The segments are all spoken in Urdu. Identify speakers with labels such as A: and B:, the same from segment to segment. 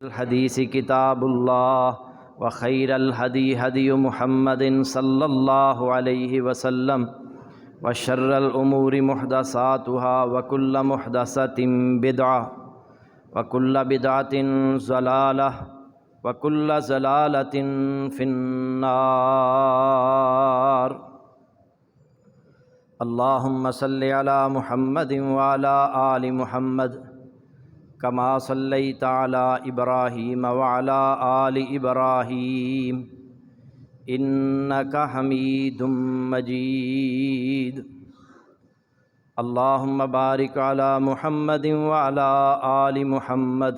A: الحديث كتاب الله وخير الهدي هدي محمد صلى الله عليه وسلم وشر الأمور محدثاتها وكل محدثة بدعة وكل بدعة ضلالة وكل ضلالة في النار. اللهم صل على محمد وعلى آل محمد كما صليت على إبراهيم وعلى آل إبراهيم إنك حميد مجيد. اللهم بارك على محمد وعلى آل محمد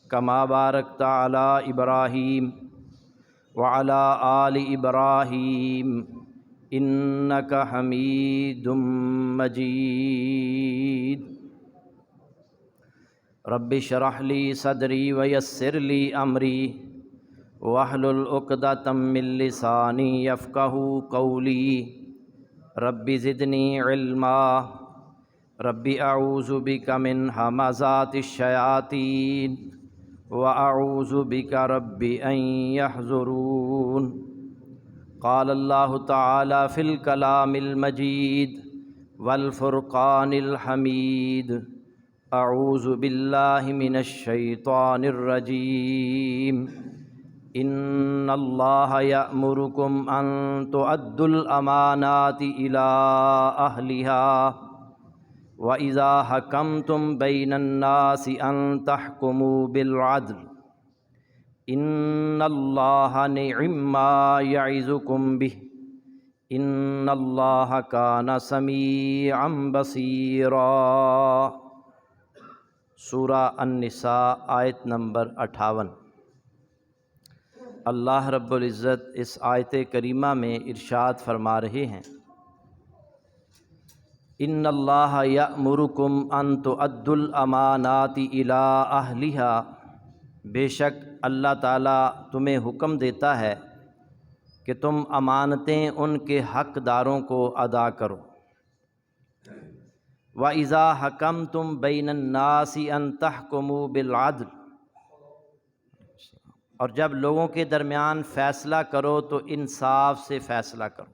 A: كما باركت على إبراهيم وعلى آل إبراهيم إنك حميد مجيد. رب اشرح لي صدري ويسر لي أمري واحلل عقدة من لساني يفقهوا قولي. رب زدني علما. رب أعوذ بك من همزات الشياطين وأعوذ بك رب أن يحضرون. قال الله تعالى في الكلام المجيد والفرقان الحميد: اعوذ باللہ من الشیطان الرجیم. ان اللہ یأمرکم ان تؤدوا الامانات الی اہلها واذا حکمتم بین الناس ان تحکموا بالعدل ان اللہ نعم ما یعظکم بہ ان اللہ کان سمیعا بصیرا. سورہ النساء آیت نمبر 58. اللہ رب العزت اس آیت کریمہ میں ارشاد فرما رہے ہیں: ان اللہ یأمرکم ان تؤدوا الامانات الی اہلها. بے شک اللہ تعالیٰ تمہیں حکم دیتا ہے کہ تم امانتیں ان کے حقداروں کو ادا کرو. وَإِذَا حَكَمْتُمْ بَيْنَ النَّاسِ أَن تَحْكُمُوا بِالْعَدْلِ. اور جب لوگوں کے درمیان فیصلہ کرو تو انصاف سے فیصلہ کرو.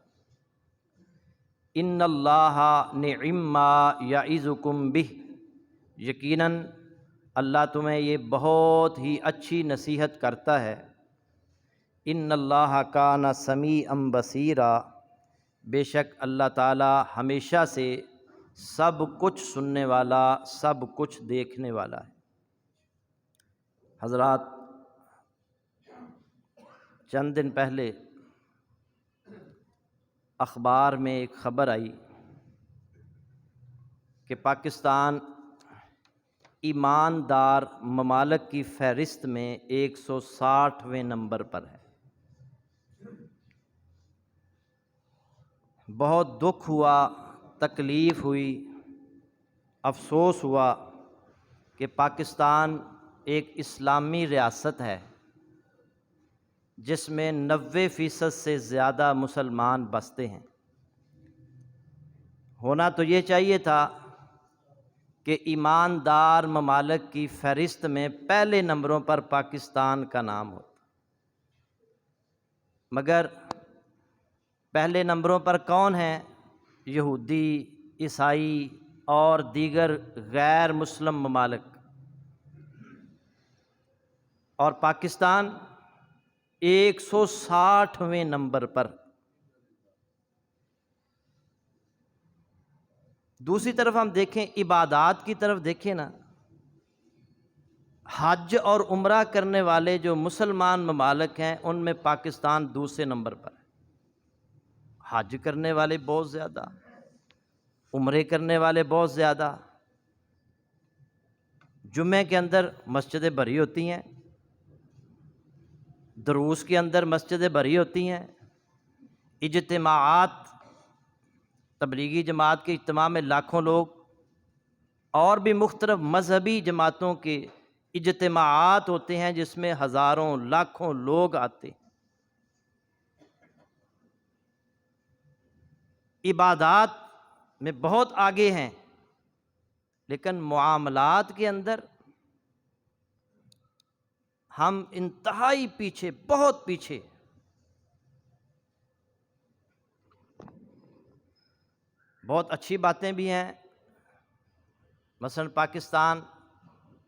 A: ان اللہ نعم ما یعظکم بہ. یقیناً اللہ تمہیں یہ بہت ہی اچھی نصیحت کرتا ہے. ان اللہ کان سمیعا بصیرا. بے شک اللہ تعالی ہمیشہ سے سب کچھ سننے والا، سب کچھ دیکھنے والا ہے. حضرات، چند دن پہلے اخبار میں ایک خبر آئی کہ پاکستان ایماندار ممالک کی فہرست میں 160ویں نمبر پر ہے. بہت دکھ ہوا، تکلیف ہوئی، افسوس ہوا کہ پاکستان ایک اسلامی ریاست ہے جس میں 90% سے زیادہ مسلمان بستے ہیں. ہونا تو یہ چاہیے تھا کہ ایماندار ممالک کی فہرست میں پہلے نمبروں پر پاکستان کا نام ہوتا، مگر پہلے نمبروں پر کون ہیں؟ یہودی، عیسائی اور دیگر غیر مسلم ممالک. اور پاکستان 160ویں نمبر پر. دوسری طرف ہم دیکھیں، عبادات کی طرف دیکھیں نا، حج اور عمرہ کرنے والے جو مسلمان ممالک ہیں ان میں پاکستان دوسرے نمبر پر ہے. حج کرنے والے بہت زیادہ، عمرے کرنے والے بہت زیادہ. جمعے کے اندر مسجدیں بھری ہوتی ہیں، دروس کے اندر مسجدیں بھری ہوتی ہیں، اجتماعات، تبلیغی جماعت کے اجتماع میں لاکھوں لوگ، اور بھی مختلف مذہبی جماعتوں کے اجتماعات ہوتے ہیں جس میں ہزاروں لاکھوں لوگ آتے ہیں. عبادات میں بہت آگے ہیں، لیکن معاملات کے اندر ہم انتہائی پیچھے، بہت پیچھے۔ بہت اچھی باتیں بھی ہیں، مثلا پاکستان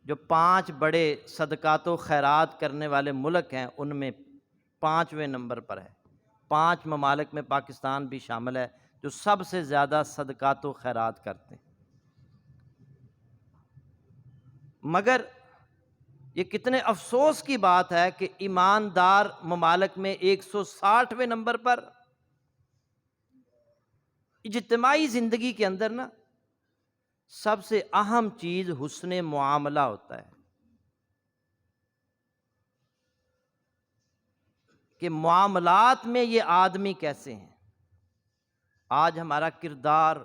A: جو 5 بڑے صدقات و خیرات کرنے والے ملک ہیں ان میں 5ویں نمبر پر ہے۔ 5 ممالک میں پاکستان بھی شامل ہے جو سب سے زیادہ صدقات و خیرات کرتے ہیں۔ مگر یہ کتنے افسوس کی بات ہے کہ ایماندار ممالک میں 160ویں نمبر پر اجتماعی زندگی کے اندر نا سب سے اہم چیز حسن معاملہ ہوتا ہے، کہ معاملات میں یہ آدمی کیسے ہیں۔ آج ہمارا کردار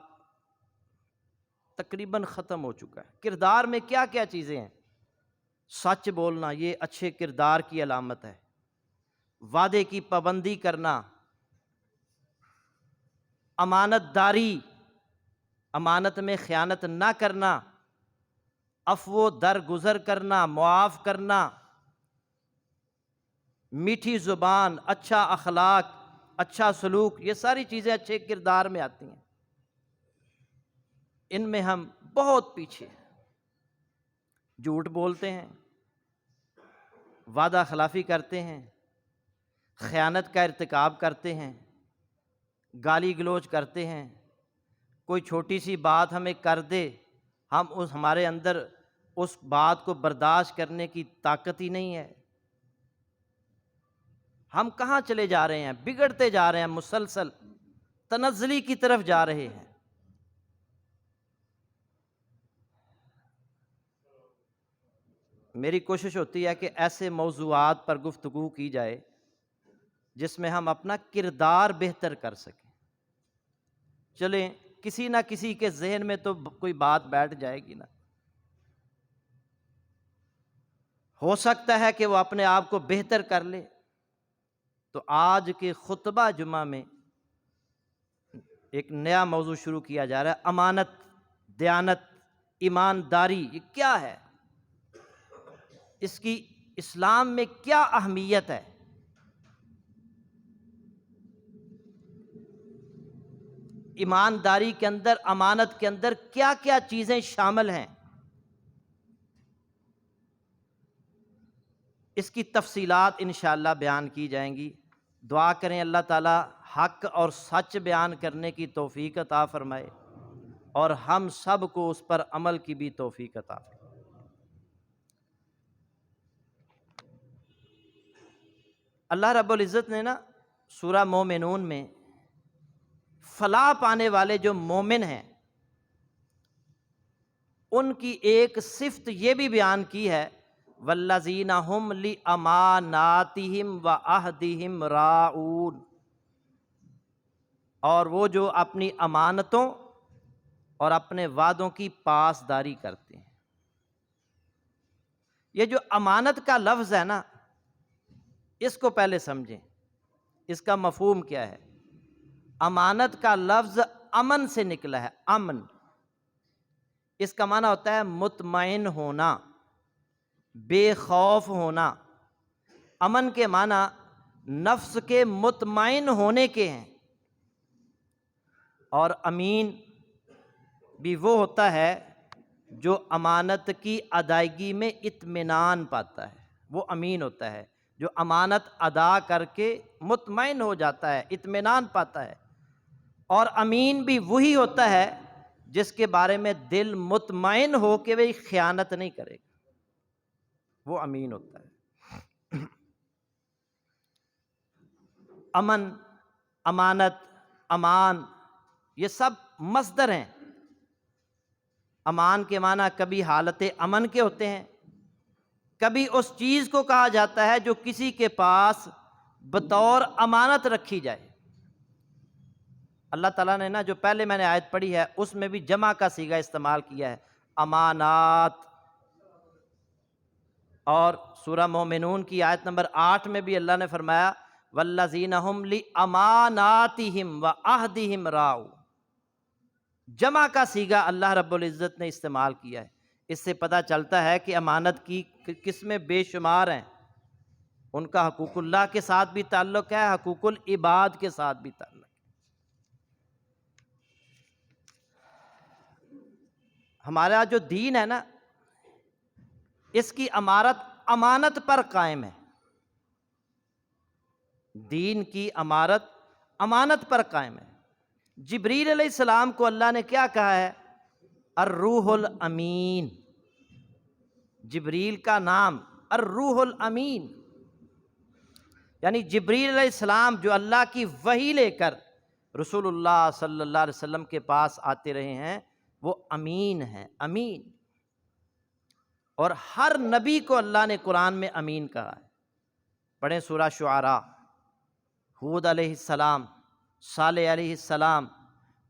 A: تقریباً ختم ہو چکا ہے۔ کردار میں کیا کیا چیزیں ہیں؟ سچ بولنا، یہ اچھے کردار کی علامت ہے۔ وعدے کی پابندی کرنا، امانت داری، امانت میں خیانت نہ کرنا، عفو درگزر کرنا، معاف کرنا، میٹھی زبان، اچھا اخلاق، اچھا سلوک، یہ ساری چیزیں اچھے کردار میں آتی ہیں۔ ان میں ہم بہت پیچھے ہیں۔ جھوٹ بولتے ہیں، وعدہ خلافی کرتے ہیں، خیانت کا ارتکاب کرتے ہیں، گالی گلوچ کرتے ہیں۔ کوئی چھوٹی سی بات ہمیں کر دے، ہمارے اندر اس بات کو برداشت کرنے کی طاقت ہی نہیں ہے۔ ہم کہاں چلے جا رہے ہیں؟ بگڑتے جا رہے ہیں، مسلسل تنزلی کی طرف جا رہے ہیں۔ میری کوشش ہوتی ہے کہ ایسے موضوعات پر گفتگو کی جائے جس میں ہم اپنا کردار بہتر کر سکیں۔ چلیں کسی نہ کسی کے ذہن میں تو کوئی بات بیٹھ جائے گی نا۔ ہو سکتا ہے کہ وہ اپنے آپ کو بہتر کر لے۔ تو آج کے خطبہ جمعہ میں ایک نیا موضوع شروع کیا جا رہا ہے، امانت، دیانت، ایمانداری۔ یہ کیا ہے؟ اس کی اسلام میں کیا اہمیت ہے؟ ایمانداری کے اندر، امانت کے اندر کیا کیا چیزیں شامل ہیں؟ اس کی تفصیلات انشاءاللہ بیان کی جائیں گی۔ دعا کریں اللہ تعالی حق اور سچ بیان کرنے کی توفیق عطا فرمائے اور ہم سب کو اس پر عمل کی بھی توفیق عطا فرمائے۔ اللہ رب العزت نے نا سورہ مومنون میں فلاح پانے والے جو مومن ہیں ان کی ایک صفت یہ بھی بیان کی ہے، والذین هم لاماناتہم وعہدہم راعون، اور وہ جو اپنی امانتوں اور اپنے وعدوں کی پاسداری کرتے ہیں۔ یہ جو امانت کا لفظ ہے نا، اس کو پہلے سمجھیں، اس کا مفہوم کیا ہے۔ امانت کا لفظ امن سے نکلا ہے، امن۔ اس کا معنی ہوتا ہے مطمئن ہونا، بے خوف ہونا۔ امن کے معنی نفس کے مطمئن ہونے کے ہیں، اور امین بھی وہ ہوتا ہے جو امانت کی ادائیگی میں اطمینان پاتا ہے، وہ امین ہوتا ہے جو امانت ادا کر کے مطمئن ہو جاتا ہے، اطمینان پاتا ہے۔ اور امین بھی وہی ہوتا ہے جس کے بارے میں دل مطمئن ہو کہ وہ خیانت نہیں کرے گا، وہ امین ہوتا ہے۔ امن، امانت، امان، یہ سب مصدر ہیں۔ امان کے معنی کبھی حالت امن کے ہوتے ہیں، کبھی اس چیز کو کہا جاتا ہے جو کسی کے پاس بطور امانت رکھی جائے۔ اللہ تعالیٰ نے نا جو پہلے میں نے آیت پڑھی ہے اس میں بھی جمع کا صیغہ استعمال کیا ہے، امانات۔ اور سورہ مومنون کی آیت نمبر 8 میں بھی اللہ نے فرمایا والذین هم لاماناتہم وعہدہم راعون۔ جمع کا صیغہ اللہ رب العزت نے استعمال کیا ہے۔ اس سے پتہ چلتا ہے کہ امانت کی قسمیں بے شمار ہیں، ان کا حقوق اللہ کے ساتھ بھی تعلق ہے، حقوق العباد کے ساتھ بھی تعلق ہے۔ ہمارا جو دین ہے نا، اس کی امارت امانت پر قائم ہے۔ دین کی امارت امانت پر قائم ہے۔ جبریل علیہ السلام کو اللہ نے کیا کہا ہے؟ الروح الامین۔ جبریل کا نام الروح الامین، یعنی جبریل علیہ السلام جو اللہ کی وحی لے کر رسول اللہ صلی اللہ علیہ وسلم کے پاس آتے رہے ہیں، وہ امین ہیں، امین۔ اور ہر نبی کو اللہ نے قرآن میں امین کہا ہے۔ پڑھیں سورہ شعراء، ہود علیہ السلام، صالح علیہ السلام،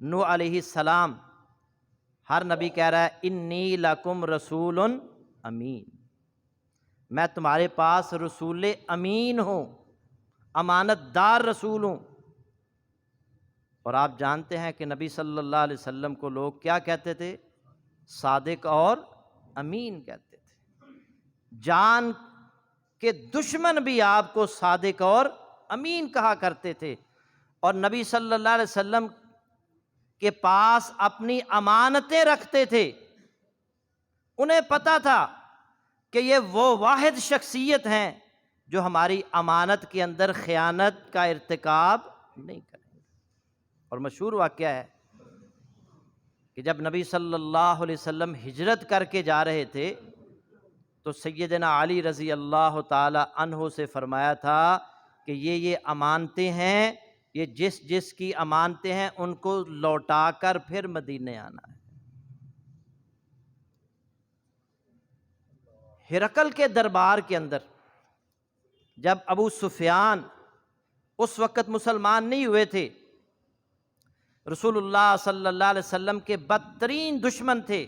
A: نوح علیہ السلام، ہر نبی کہہ رہا ہے انی لکم رسول امین، میں تمہارے پاس رسول امین ہوں، امانت دار رسول ہوں۔ اور آپ جانتے ہیں کہ نبی صلی اللہ علیہ وسلم کو لوگ کیا کہتے تھے؟ صادق اور امین کہتے تھے۔ جان کے دشمن بھی آپ کو صادق اور امین کہا کرتے تھے۔ اور نبی صلی اللہ علیہ وسلم کے پاس اپنی امانتیں رکھتے تھے، انہیں پتہ تھا کہ یہ وہ واحد شخصیت ہیں جو ہماری امانت کے اندر خیانت کا ارتکاب نہیں کریں گے۔ اور مشہور واقعہ ہے کہ جب نبی صلی اللہ علیہ وسلم ہجرت کر کے جا رہے تھے تو سیدنا علی رضی اللہ تعالی عنہ سے فرمایا تھا کہ یہ امانتیں ہیں، یہ جس جس کی امانتیں ہیں ان کو لوٹا کر پھر مدینے آنا ہے۔ ہرقل کے دربار کے اندر جب ابو سفیان اس وقت مسلمان نہیں ہوئے تھے، رسول اللہ صلی اللہ علیہ وسلم کے بدترین دشمن تھے،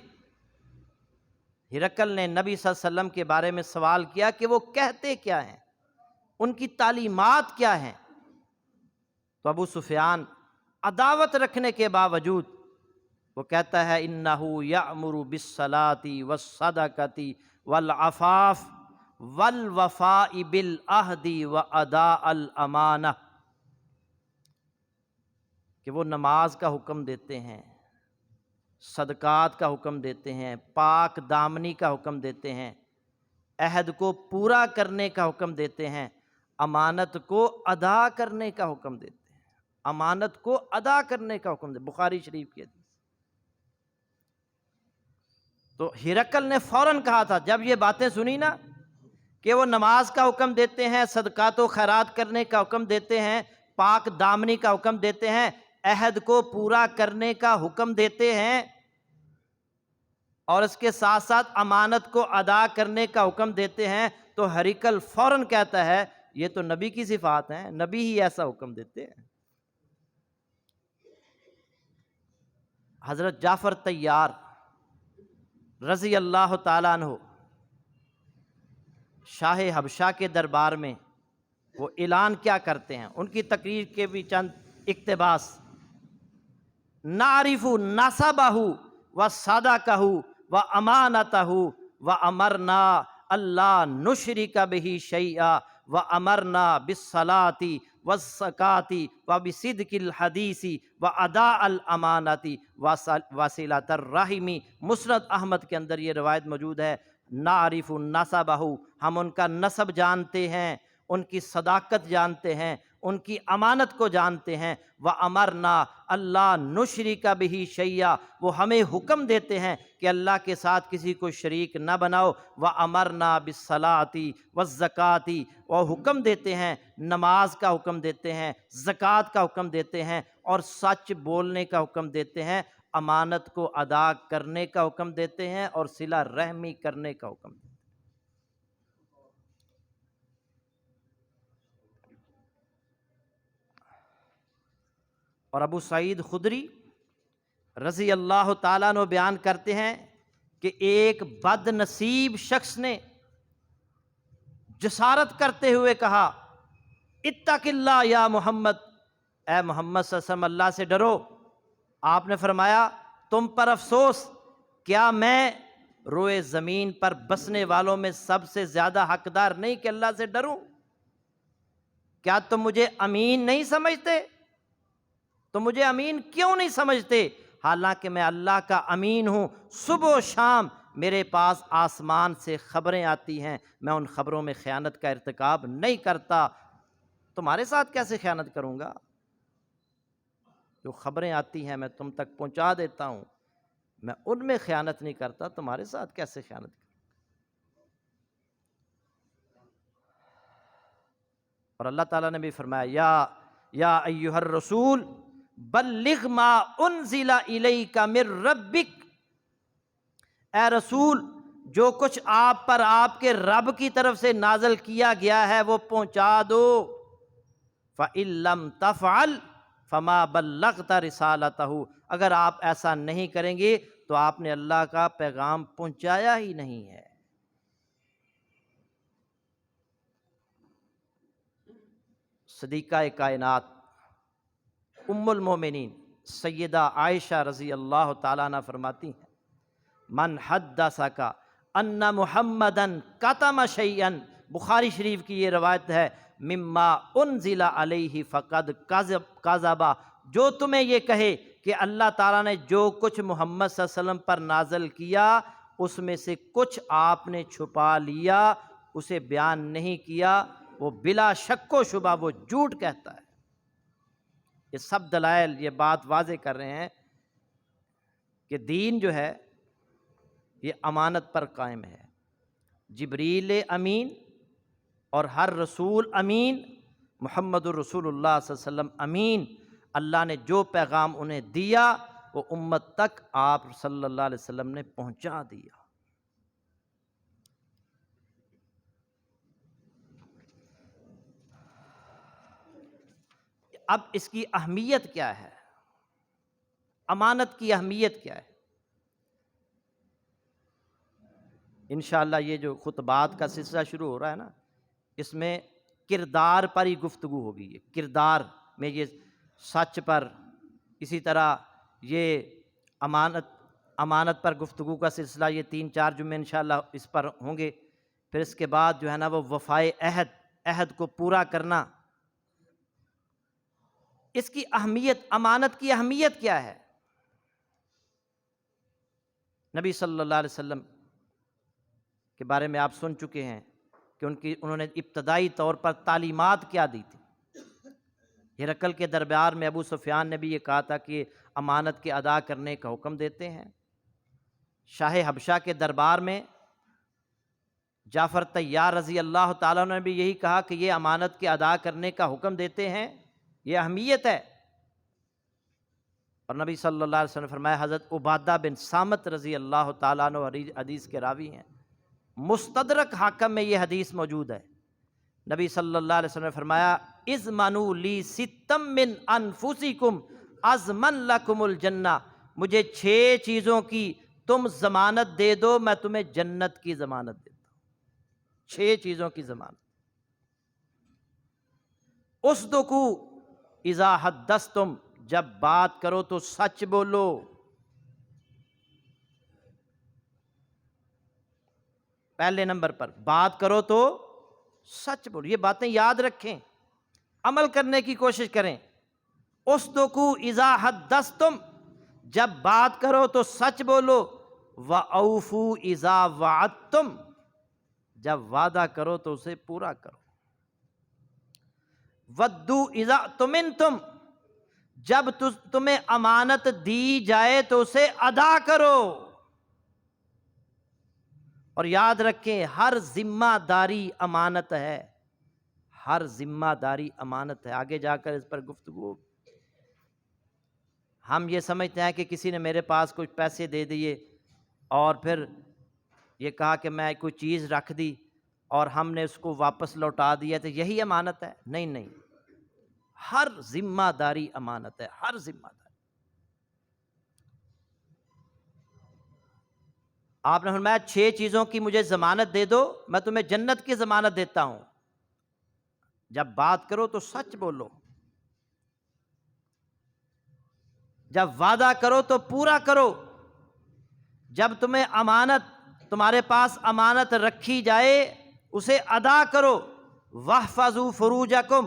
A: ہرقل نے نبی صلی اللہ علیہ وسلم کے بارے میں سوال کیا کہ وہ کہتے کیا ہیں، ان کی تعلیمات کیا ہیں؟ تو ابو سفیان عداوت رکھنے کے باوجود وہ کہتا ہے انہ یأمر بالصلاۃ والصدقۃ والعفاف والوفاء بالعہد واداء الامانہ، کہ وہ نماز کا حکم دیتے ہیں، صدقات کا حکم دیتے ہیں، پاک دامنی کا حکم دیتے ہیں، عہد کو پورا کرنے کا حکم دیتے ہیں، امانت کو ادا کرنے کا حکم دیتے ہیں، امانت کو ادا کرنے کا حکم دیتے ہیں۔ بخاری شریف کی حدیث۔ تو ہرقل نے فوراً کہا تھا جب یہ باتیں سنی نا کہ وہ نماز کا حکم دیتے ہیں، صدقات و خیرات کرنے کا حکم دیتے ہیں، پاک دامنی کا حکم دیتے ہیں، عہد کو پورا کرنے کا حکم دیتے ہیں، اور اس کے ساتھ ساتھ امانت کو ادا کرنے کا حکم دیتے ہیں، تو ہرقل فوراً کہتا ہے یہ تو نبی کی صفات ہیں، نبی ہی ایسا حکم دیتے ہیں۔ حضرت جعفر طیار رضی اللہ تعالیٰ عنہ شاہ حبشہ کے دربار میں وہ اعلان کیا کرتے ہیں، ان کی تقریر کے بھی چند اقتباس: نعرف نسبہ وصدقہ وامانتہ وامرنا اللہ نشرک بہ شیئا وامرنا بالصلاۃ والزکاۃ وبصدق الحدیث واداء الامانۃ وصلۃ الرحم۔ مسند احمد کے اندر یہ روایت موجود ہے، نعرف نسبہ، ہم ان کا نسب جانتے ہیں، ان کی صداقت جانتے ہیں، ان کی امانت کو جانتے ہیں، وَأَمَرْنَا اللہ نُشْرِكَ بِهِ شَيْئًا، وہ ہمیں حکم دیتے ہیں کہ اللہ کے ساتھ کسی کو شریک نہ بناؤ، وَأَمَرْنَا بِالصَّلَاةِ وَالزَّكَاةِ، وہ حکم دیتے ہیں، نماز کا حکم دیتے ہیں، زکوٰۃ کا حکم دیتے ہیں، اور سچ بولنے کا حکم دیتے ہیں، امانت کو ادا کرنے کا حکم دیتے ہیں، اور صلہ رحمی کرنے کا حکم دیتے ہیں۔ اور ابو سعید خدری رضی اللہ تعالیٰ عنہ بیان کرتے ہیں کہ ایک بد نصیب شخص نے جسارت کرتے ہوئے کہا اتق اللہ یا محمد، اے محمد صلی اللہ علیہ وسلم اللہ سے ڈرو۔ آپ نے فرمایا تم پر افسوس، کیا میں روئے زمین پر بسنے والوں میں سب سے زیادہ حقدار نہیں کہ اللہ سے ڈروں؟ کیا تم مجھے امین نہیں سمجھتے؟ تم مجھے امین کیوں نہیں سمجھتے حالانکہ میں اللہ کا امین ہوں؟ صبح و شام میرے پاس آسمان سے خبریں آتی ہیں، میں ان خبروں میں خیانت کا ارتکاب نہیں کرتا، تمہارے ساتھ کیسے خیانت کروں گا؟ جو خبریں آتی ہیں میں تم تک پہنچا دیتا ہوں، میں ان میں خیانت نہیں کرتا، تمہارے ساتھ کیسے خیانت کروں؟ اور اللہ تعالیٰ نے بھی فرمایا یا ایھا الرسول بلغ ما انزل الیک من ربک، اے رسول جو کچھ آپ پر آپ کے رب کی طرف سے نازل کیا گیا ہے وہ پہنچا دو، فَإِن لَّمْ تَفْعَلْ فَمَا بَلَّغْتَ رِسَالَتَهُ، اگر آپ ایسا نہیں کریں گے تو آپ نے اللہ کا پیغام پہنچایا ہی نہیں ہے۔ صدیقہ کائنات ام المومنین سیدہ عائشہ رضی اللہ تعالیٰ عنہ فرماتی ہیں من حدثک ان محمدن کتم شیئا، بخاری شریف کی یہ روایت ہے، مما انزل علیہ فقد کذب، جو تمہیں یہ کہے کہ اللہ تعالیٰ نے جو کچھ محمد صلی اللہ علیہ وسلم پر نازل کیا اس میں سے کچھ آپ نے چھپا لیا، اسے بیان نہیں کیا، وہ بلا شک و شبہ وہ جھوٹ کہتا ہے۔ یہ سب دلائل یہ بات واضح کر رہے ہیں کہ دین جو ہے یہ امانت پر قائم ہے۔ جبریل امین اور ہر رسول امین، محمد الرسول اللہ صلی اللہ علیہ وسلم امین، اللہ نے جو پیغام انہیں دیا وہ امت تک آپ صلی اللہ علیہ وسلم نے پہنچا دیا۔ اب اس کی اہمیت کیا ہے؟ امانت کی اہمیت کیا ہے؟ انشاءاللہ یہ جو خطبات کا سلسلہ شروع ہو رہا ہے نا، اس میں کردار پر ہی گفتگو ہوگی۔ یہ کردار میں یہ سچ پر، اسی طرح یہ امانت پر گفتگو کا سلسلہ، یہ 3-4 جمعے انشاءاللہ اس پر ہوں گے۔ پھر اس کے بعد جو ہے نا وہ وفائے عہد کو پورا کرنا، اس کی اہمیت، امانت کی اہمیت کیا ہے؟ نبی صلی اللہ علیہ وسلم کے بارے میں آپ سن چکے ہیں کہ انہوں نے ابتدائی طور پر تعلیمات کیا دی تھی۔ ہرقل کے دربار میں ابو سفیان نے بھی یہ کہا تھا کہ امانت کے ادا کرنے کا حکم دیتے ہیں۔ شاہ حبشہ کے دربار میں جعفر طیار رضی اللہ تعالیٰ نے بھی یہی کہا کہ یہ امانت کے ادا کرنے کا حکم دیتے ہیں، یہ اہمیت ہے۔ اور نبی صلی اللہ علیہ وسلم نے فرمایا، حضرت عبادہ بن صامت رضی اللہ تعالیٰ عنہ حدیث کے راوی ہیں، مستدرک حاکم میں یہ حدیث موجود ہے۔ نبی صلی اللہ علیہ وسلم نے فرمایا، اضمنوا لی ستم من انفسکم اضمن لکم الجنہ، مجھے 6 چیزوں کی تم ضمانت دے دو، میں تمہیں جنت کی ضمانت دیتا ہوں۔ 6 چیزوں کی ضمانت۔ اصدقوا اذا حدثتم، جب بات کرو تو سچ بولو۔ پہلے نمبر پر بات کرو تو سچ بولو، یہ باتیں یاد رکھیں، عمل کرنے کی کوشش کریں۔ اصدقوا اذا حدثتم، جب بات کرو تو سچ بولو۔ واوفوا اذا وعدتم، جب وعدہ کرو تو اسے پورا کرو۔ ودوا اذا اؤتمنتم، جب تمہیں امانت دی جائے تو اسے ادا کرو۔ اور یاد رکھیں، ہر ذمہ داری امانت ہے، ہر ذمہ داری امانت ہے۔ آگے جا کر اس پر گفتگو۔ ہم یہ سمجھتے ہیں کہ کسی نے میرے پاس کچھ پیسے دے دیے اور پھر یہ کہا کہ میں کوئی چیز رکھ دی اور ہم نے اس کو واپس لوٹا دیا تو یہی امانت ہے؟ نہیں نہیں، ہر ذمہ داری امانت ہے، ہر ذمہ داری۔ آپ نے فرمایا 6 چیزوں کی مجھے ضمانت دے دو، میں تمہیں جنت کی ضمانت دیتا ہوں۔ جب بات کرو تو سچ بولو، جب وعدہ کرو تو پورا کرو، جب تمہارے پاس امانت رکھی جائے اسے ادا کرو۔ واحفظوا فروجکم،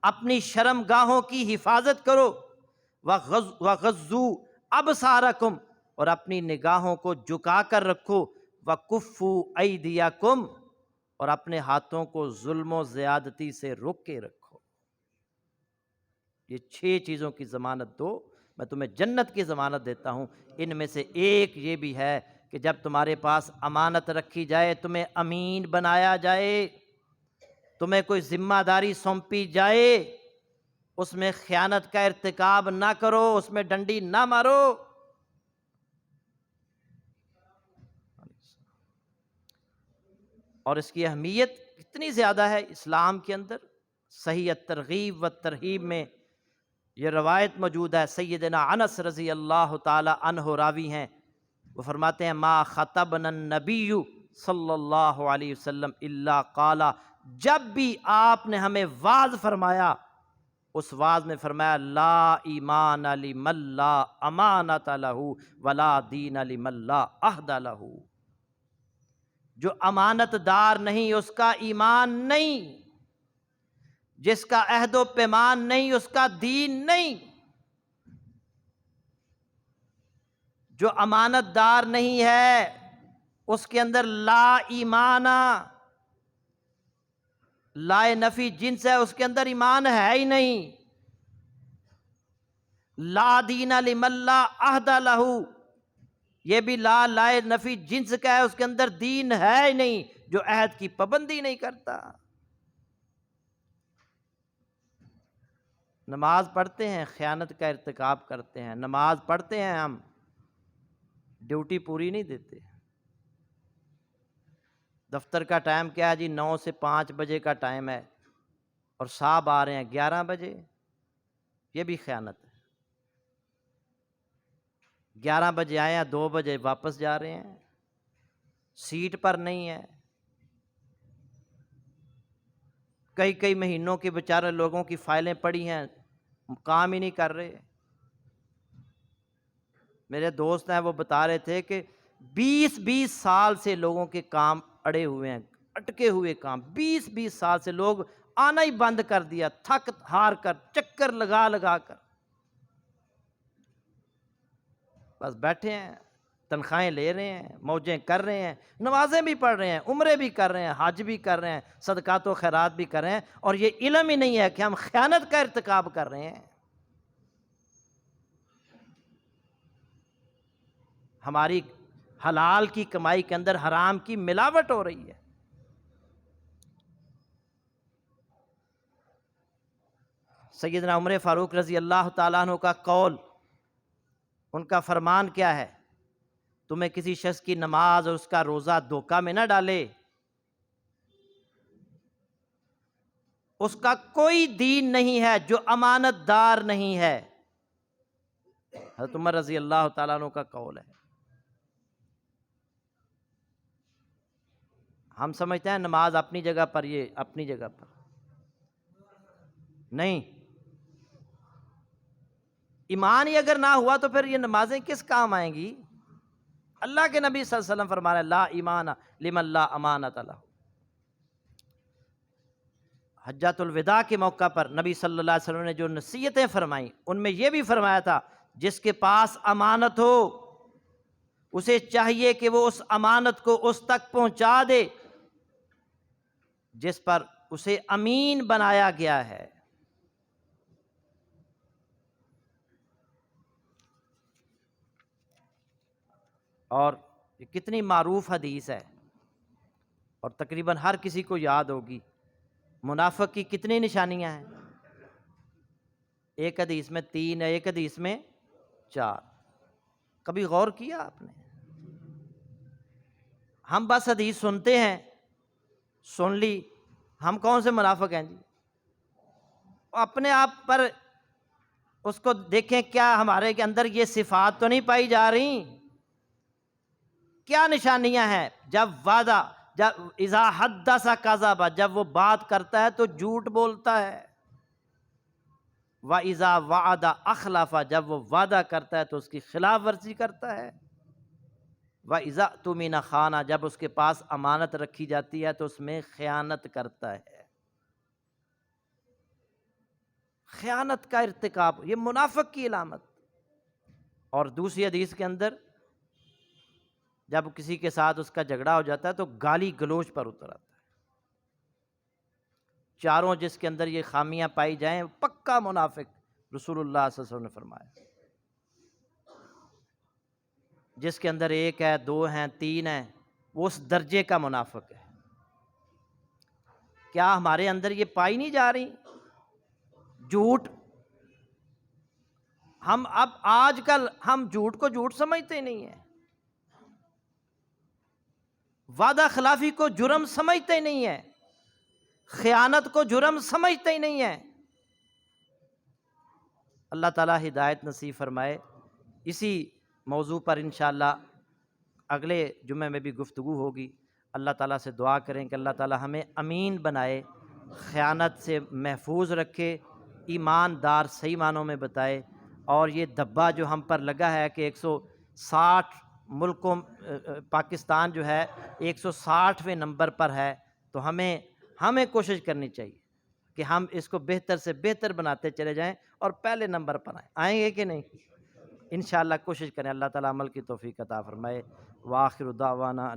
A: اپنی شرم گاہوں کی حفاظت کرو، وغضوا ابصارکم، اور اپنی نگاہوں کو جھکا کر رکھو، وکفوا ایدیکم، اور اپنے ہاتھوں کو ظلم و زیادتی سے روک کے رکھو۔ یہ 6 چیزوں کی ضمانت دو، میں تمہیں جنت کی ضمانت دیتا ہوں۔ ان میں سے ایک یہ بھی ہے کہ جب تمہارے پاس امانت رکھی جائے، تمہیں امین بنایا جائے، تمہیں کوئی ذمہ داری سونپی جائے، اس میں خیانت کا ارتکاب نہ کرو، اس میں ڈنڈی نہ مارو۔ اور اس کی اہمیت کتنی زیادہ ہے اسلام کے اندر۔ صحیح الترغیب و ترہیب میں یہ روایت موجود ہے، سیدنا انس رضی اللہ تعالی عنہ راوی ہیں، وہ فرماتے ہیں ما خطبنا النبی صلی اللہ علیہ وسلم الا قال، جب بھی آپ نے ہمیں وعظ فرمایا، اس وعظ میں فرمایا لا ایمان لمن لا امانۃ لہ ولا دین لمن لا عہد لہ، جو امانت دار نہیں اس کا ایمان نہیں، جس کا عہد و پیمان نہیں اس کا دین نہیں۔ جو امانت دار نہیں ہے اس کے اندر لا ایمانہ، لا نفی جنس ہے، اس کے اندر ایمان ہے ہی نہیں۔ لا دین لمن لا عہد لہ، یہ بھی لا نفی جنس کا ہے، اس کے اندر دین ہے ہی نہیں جو عہد کی پابندی نہیں کرتا۔ نماز پڑھتے ہیں، خیانت کا ارتکاب کرتے ہیں، نماز پڑھتے ہیں، ہم ڈیوٹی پوری نہیں دیتے۔ دفتر کا ٹائم کیا ہے جی؟ 9 سے 5 بجے کا ٹائم ہے، اور صاحب آ رہے ہیں 11 بجے، یہ بھی خیانت ہے۔ 11 بجے آئے ہیں، 2 بجے واپس جا رہے ہیں، سیٹ پر نہیں ہے۔ کئی مہینوں کے بیچارے لوگوں کی فائلیں پڑی ہیں، کام ہی نہیں کر رہے۔ میرے دوست ہیں، وہ بتا رہے تھے کہ 20 سال سے لوگوں کے کام اڑے ہوئے ہیں، اٹکے ہوئے کام، 20 سال سے لوگ آنا ہی بند کر دیا، تھک ہار کر، چکر لگا کر بس بیٹھے ہیں، تنخواہیں لے رہے ہیں، موجیں کر رہے ہیں، نمازیں بھی پڑھ رہے ہیں، عمرے بھی کر رہے ہیں، حج بھی کر رہے ہیں، صدقات و خیرات بھی کر رہے ہیں، اور یہ علم ہی نہیں ہے کہ ہم خیانت کا ارتکاب کر رہے ہیں۔ ہماری حلال کی کمائی کے اندر حرام کی ملاوٹ ہو رہی ہے۔ سیدنا عمر فاروق رضی اللہ تعالیٰ عنہ کا قول، ان کا فرمان کیا ہے؟ تمہیں کسی شخص کی نماز اور اس کا روزہ دھوکہ میں نہ ڈالے، اس کا کوئی دین نہیں ہے جو امانت دار نہیں ہے۔ حضرت عمر رضی اللہ تعالیٰ عنہ کا قول ہے۔ ہم سمجھتے ہیں نماز اپنی جگہ پر، یہ اپنی جگہ پر نہیں۔ ایمان ہی اگر نہ ہوا تو پھر یہ نمازیں کس کام آئیں گی؟ اللہ کے نبی صلی اللہ علیہ وسلم فرما رہے ہیں لا ایمان لمن لا امانۃ لہ۔ حجۃ الوداع کے موقع پر نبی صلی اللہ علیہ وسلم نے جو نصیحتیں فرمائیں، ان میں یہ بھی فرمایا تھا جس کے پاس امانت ہو اسے چاہیے کہ وہ اس امانت کو اس تک پہنچا دے جس پر اسے امین بنایا گیا ہے۔ اور یہ کتنی معروف حدیث ہے، اور تقریباً ہر کسی کو یاد ہوگی۔ منافق کی کتنی نشانیاں ہیں؟ ایک حدیث میں 3 ہے، ایک حدیث میں 4۔ کبھی غور کیا آپ نے؟ ہم بس حدیث سنتے ہیں، سن لی، ہم کون سے منافق ہیں جی؟ اپنے آپ پر اس کو دیکھیں، کیا ہمارے کے اندر یہ صفات تو نہیں پائی جا رہی؟ کیا نشانیاں ہیں؟ جب وعدہ، جب اذا حدث کذب، جب وہ بات کرتا ہے تو جھوٹ بولتا ہے، وَإِذَا وَعَدَ أَخْلَفَ، جب وہ وعدہ کرتا ہے تو اس کی خلاف ورزی کرتا ہے، وَإِذَا اؤْتُمِنَ خَانَ، جب اس کے پاس امانت رکھی جاتی ہے تو اس میں خیانت کرتا ہے۔ خیانت کا ارتکاب، یہ منافق کی علامت۔ اور دوسری حدیث کے اندر جب کسی کے ساتھ اس کا جھگڑا ہو جاتا ہے تو گالی گلوچ پر اتر آتا ہے۔ چاروں جس کے اندر یہ خامیاں پائی جائیں پکا منافق، رسول اللہ صلی اللہ علیہ وسلم نے فرمایا۔ جس کے اندر ایک ہے، دو ہیں، تین ہیں، وہ اس درجے کا منافق ہے۔ کیا ہمارے اندر یہ پائی نہیں جا رہی؟ جھوٹ، ہم اب آج کل ہم جھوٹ کو جھوٹ سمجھتے نہیں ہیں، وعدہ خلافی کو جرم سمجھتے نہیں ہیں، خیانت کو جرم سمجھتے ہی نہیں ہیں۔ اللہ تعالیٰ ہدایت نصیب فرمائے۔ اسی موضوع پر انشاءاللہ اگلے جمعے میں بھی گفتگو ہوگی۔ اللہ تعالیٰ سے دعا کریں کہ اللہ تعالیٰ ہمیں امین بنائے، خیانت سے محفوظ رکھے، ایماندار صحیح معنوں میں بتائے۔ اور یہ دھبا جو ہم پر لگا ہے کہ 160 ملکوں، پاکستان جو ہے 160ویں نمبر پر ہے، تو ہمیں کوشش کرنی چاہیے کہ ہم اس کو بہتر سے بہتر بناتے چلے جائیں اور پہلے نمبر پر آئیں گے کہ نہیں؟ انشاءاللہ کوشش کریں۔ اللہ تعالیٰ عمل کی توفیق عطا فرمائے۔ وآخر دعوانا